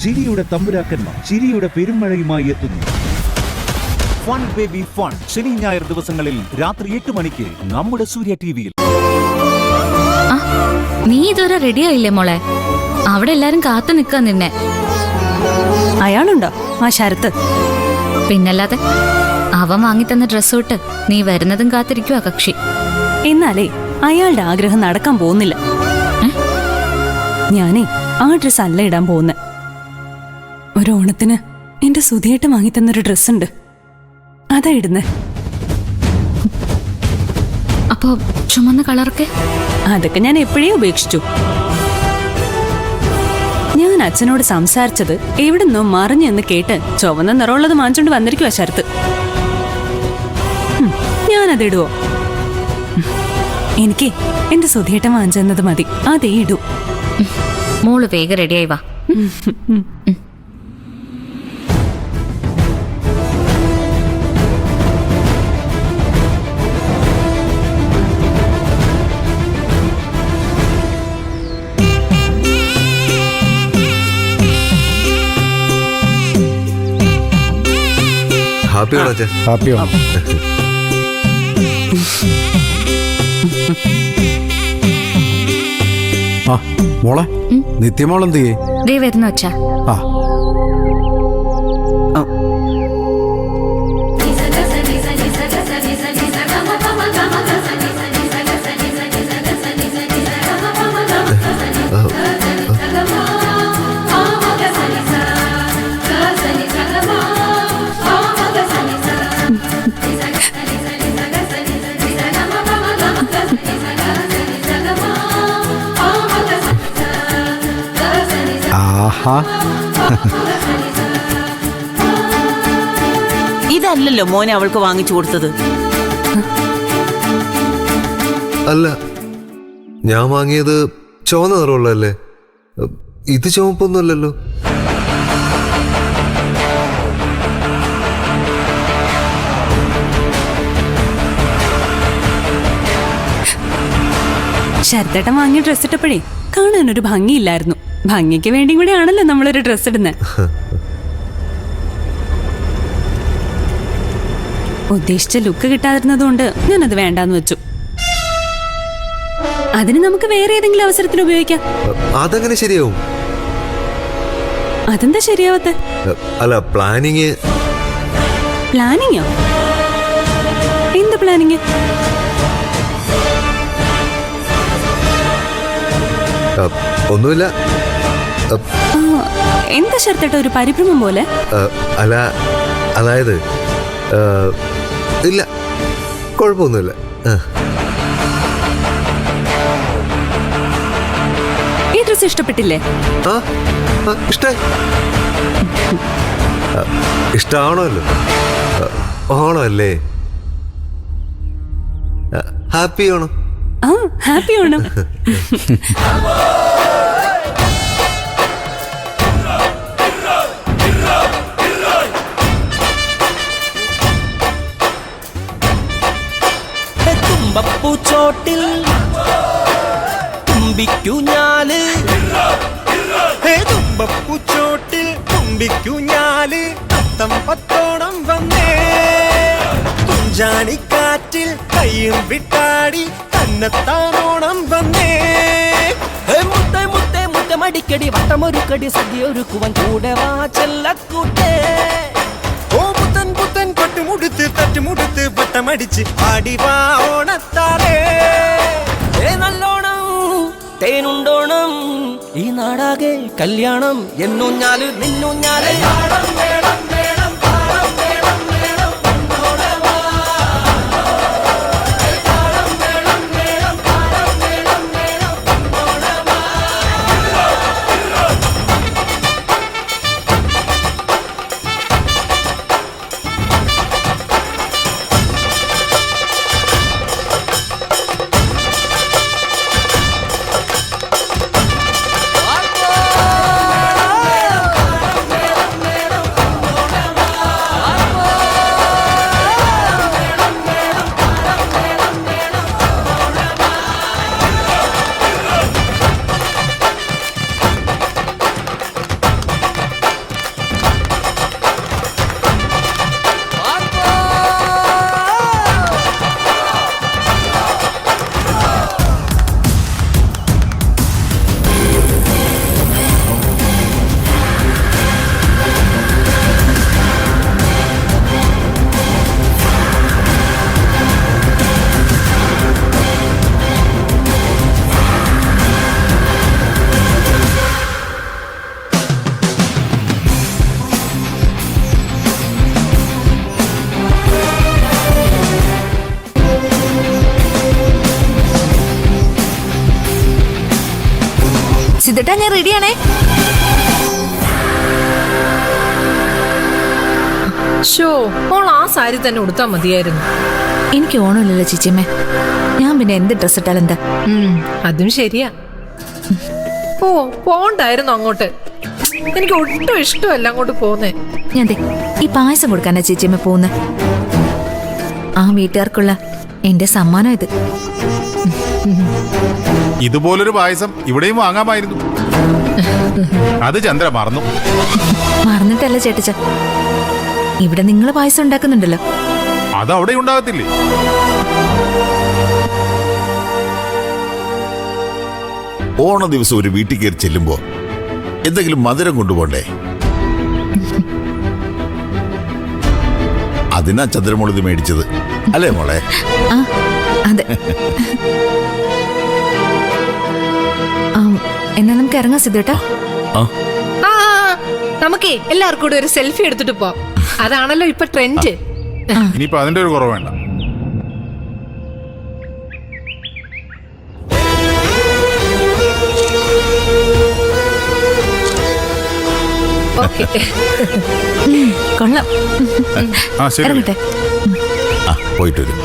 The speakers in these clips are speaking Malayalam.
ചിരിയുടെ തമ്പുരാക്കന്മാർ ചിരിയുടെ പെരുമഴയുമായി എത്തുന്നു. ഫൺ ബേബി ഫൺ ശനി ഞായർ ദിവസങ്ങളിൽ രാത്രി 8 മണിക്ക് നമ്മുടെ സൂര്യ ടിവിയിൽ. നീ ഇതുവരെ റെഡി ആയില്ലേ മോളെ? അവിടെ എല്ലാരും കാത്തു നിൽക്കാൻ നിന്നെ. അയാളുണ്ടോ ആ ശരത്ത്? പിന്നല്ലാതെ അവൻ വാങ്ങിത്തന്ന ഡ്രസ് തൊട്ട് നീ വരുന്നതും കാത്തിരിക്കുവാ കക്ഷി. എന്നാലേ അയാളുടെ ആഗ്രഹം നടക്കാൻ പോകുന്നില്ല. ഞാനേ ആ ഡ്രസ് അല്ല ഇടാൻ പോകുന്നെ. ഒരു ഓണത്തിന് എന്റെ സുധിയേട്ട് വാങ്ങിത്തന്നൊരു ഡ്രസ്സുണ്ട്, അതാ ഇടുന്നേ. അപ്പോ ചുമന്ന കളറൊക്കെ? അതൊക്കെ ഞാൻ എപ്പോഴേ ഉപേക്ഷിച്ചു. ഞാൻ അച്ഛനോട് സംസാരിച്ചത് എവിടുന്നോ മറിഞ്ഞെന്ന് കേട്ട് ചുവന്ന നിറമുള്ളത് വാങ്ങിച്ചോണ്ട് വന്നിരിക്കുവാ ശരത്ത്. ഞാനതിടുവോ? എനിക്ക് എന്റെ സുധിയേട്ടൻ വാങ്ങിച്ചെന്നത് മതി, അതേ ഇടൂ. മോള് വേഗം റെഡിയായി വാ. ഹാപ്പിയാണോ? ആ മോളെ, നിത്യമോളെന്ത് ചെയ്യേ? ദേ വരുന്ന വെച്ചാ. ആ ഇതല്ലല്ലോ മോനെ അവൾക്ക് വാങ്ങിച്ചു കൊടുത്തത്. അല്ല, ഞാൻ വാങ്ങിയത് ചുവന്ന നിറമുള്ളല്ലേ, ഇത് ചുവപ്പൊന്നുമല്ലല്ലോ. ശരത്തേട്ടൻ വാങ്ങിയ ഡ്രസ് ഇട്ടപ്പോഴേ കാണാനൊരു ഭംഗിയില്ലായിരുന്നു. ഭംഗിക്ക് വേണ്ടി കൂടെ ആണല്ലോ നമ്മളൊരു ഡ്രസ് ഇടുന്നത്. ഉദ്ദേശിച്ച ലുക്ക് കിട്ടാതിരുന്നതുകൊണ്ട് ഞാനത് വേണ്ടാന്ന് വെച്ചു. അതിന് നമുക്ക് വേറെ ഏതെങ്കിലും അവസരത്തിൽ ഉപയോഗിക്കാം. അതെങ്ങനെ ശരിയാവും? അതെന്താ ശരിയാവത്തെ? അല്ല, പ്ലാനിങ്. പ്ലാനിങ്ങോ? എന്ത് പ്ലാനിങ്? ഒന്നുമില്ല. എന്താ ശരത്തേട്ട ഒരു പരിഭ്രമം പോലെ? അല്ല, അതായത് ഇല്ല, കുഴപ്പമൊന്നുമില്ല. ഈ ഡ്രസ് ഇഷ്ടപ്പെട്ടില്ലേ? ഇഷ്ടമാണല്ലോ, ഓണമല്ലേ. ഹാപ്പി ഓണം. ആ, ഹാപ്പി ഓണം. തുമ്പപ്പൂച്ചോട്ടിൽ തുമ്പിക്കുഞ്ഞാല്, തുമ്പപ്പൂച്ചോട്ടിൽ തുമ്പിക്കുഞ്ഞാല്, തത്തം പത്തോണം വന്നേ. തുഞ്ചാണിക്കാറ്റിൽ കയ്യും വിട്ടാടി തന്നെത്താനോണം വന്നേ. മുത്തേ മുത്തേ മുത്തമടിക്കടി വട്ടമൊരുക്കടി സദ്യയൊരുക്കുവൻ കൂടെ വാ ചെല്ലക്കൂട്ടേ. ഓ പുത്തൻ പുത്തൻ പട്ടുമുടുത്ത് തട്ടുമുടുത്ത് വട്ടമടിച്ച് ആടിവാ ഓണത്താറേ. നല്ലോണം തേനുണ്ടോണം, ഈ നാടാകെ കല്യാണം. എന്നൂഞ്ഞാല് നിന്നൂഞ്ഞാല് സിദ്ധേട്ടാ ഞാൻ റെഡിയാണേ. ഷോ മോൾ ആ സാരി തന്നെ ഉടുത്താ മതിയായിരുന്നു. എനിക്ക് ഓണമില്ലല്ലോ ചേച്ചിയമ്മേ, ഞാൻ പിന്നെ എന്ത് ഡ്രസ് ഇട്ടാൽ എന്താ? അതും ശരിയാ. ഓ പോണ്ടായിരുന്നു അങ്ങോട്ട്. എനിക്ക് ഒട്ടും ഇഷ്ടമല്ല അങ്ങോട്ട് പോന്നേ. ഞാൻ ദേ ഈ പായസം കൊടുക്കാനാ ചേച്ചിയമ്മ പോകുന്നത്. ആ വീട്ടുകാർക്കുള്ള എന്റെ സമ്മാനം ഇത്. ഇതുപോലൊരു പായസം ഇവിടെയും വാങ്ങാമായിരുന്നു. അത് ചന്ദ്ര മറന്നു. മറന്നിട്ടല്ല ചേട്ടച്ച, ഇവിടെ നിങ്ങൾ പായസം ഉണ്ടാക്കുന്നുണ്ടല്ലോ. അത് അവിടെ ഉണ്ടാകത്തില്ലേ? ഓണ ദിവസം ഒരു വീട്ടിൽ കയറി ചെല്ലുമ്പോ എന്തെങ്കിലും മധുരം കൊണ്ടുപോണ്ടേ? അതിനാ ചന്ദ്രമോൾ ഇത് മേടിച്ചത് അല്ലേ മോളെ? ആ അതെ. എന്നാ നമുക്ക് ഇറങ്ങാം സിദ്ധേട്ടാ. ആ നമുക്കേ എല്ലാവർക്കും കൂടെ ഒരു സെൽഫി എടുത്തിട്ട് പോ. അതാണല്ലോ ഇപ്പൊ ട്രെൻഡ്. ഇനിയിപ്പോ അതിന്റെ ഒരു കുറവ് വേണ്ട. ഓക്കെ കൊള്ളാം. ആ ശരി. ഇറങ്ങട്ടെ. ആ പോയിട്ട് വരും.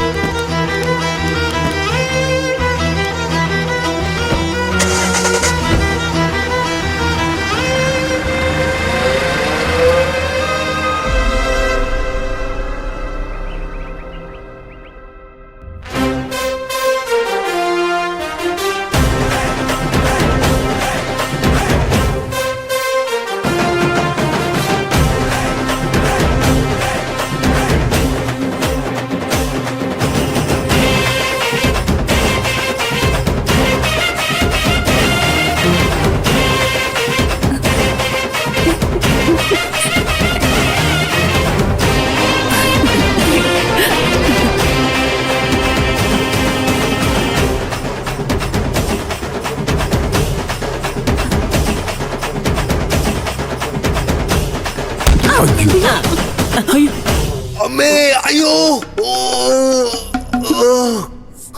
അമ്മേ അയ്യോ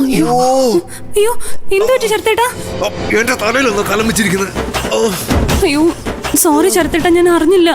അയ്യോ അയ്യോ എന്തു പറ്റി ചെറുത്തേട്ടാ? എന്റെ തലയിലൊന്ന് കലം വെച്ചിരിക്കുന്നത്. അയ്യോ സോറി ചെറുത്തേട്ടാ, ഞാൻ അറിഞ്ഞില്ല.